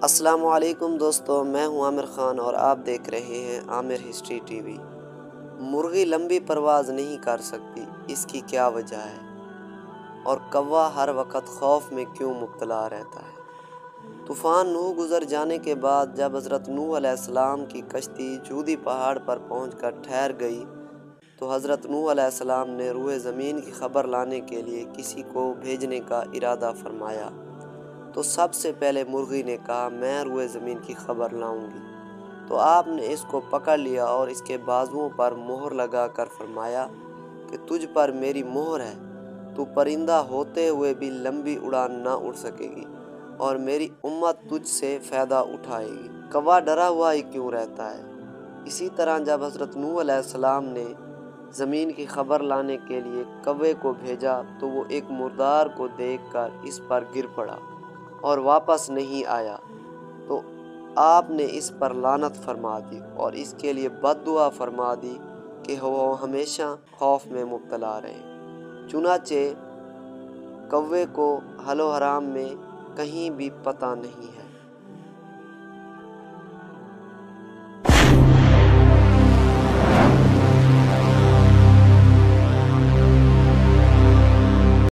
السلام علیکم دوستو، میں ہوں عامر خان اور آپ دیکھ رہے ہیں عامر ہسٹری ٹی وی۔ مرغی لمبی پرواز نہیں کر سکتی، اس کی کیا وجہ ہے؟ اور کوا ہر وقت خوف میں کیوں مبتلا رہتا ہے؟ طوفان نوح گزر جانے کے بعد جب حضرت نوح علیہ السلام کی کشتی جودی پہاڑ پر پہنچ کر ٹھہر گئی تو حضرت نوح علیہ السلام نے روئے زمین کی خبر لانے کے لیے کسی کو بھیجنے کا ارادہ فرمایا۔ تو سب سے پہلے مرغی نے کہا، میں روئے زمین کی خبر لاؤں گی۔ تو آپ نے اس کو پکڑ لیا اور اس کے بازوؤں پر مہر لگا کر فرمایا کہ تجھ پر میری مہر ہے، تو پرندہ ہوتے ہوئے بھی لمبی اڑان نہ اڑ سکے گی اور میری امت تجھ سے فائدہ اٹھائے گی۔ کوا ڈرا ہوا ہی کیوں رہتا ہے؟ اسی طرح جب حضرت نوح علیہ السلام نے زمین کی خبر لانے کے لیے کوے کو بھیجا تو وہ ایک مردار کو دیکھ کر اس پر گر پڑا اور واپس نہیں آیا، تو آپ نے اس پر لعنت فرما دی اور اس کے لیے بد دعا فرما دی کہ وہ ہمیشہ خوف میں مبتلا رہے۔ چنانچہ کوے کو حل و حرام میں کہیں بھی پتہ نہیں ہے۔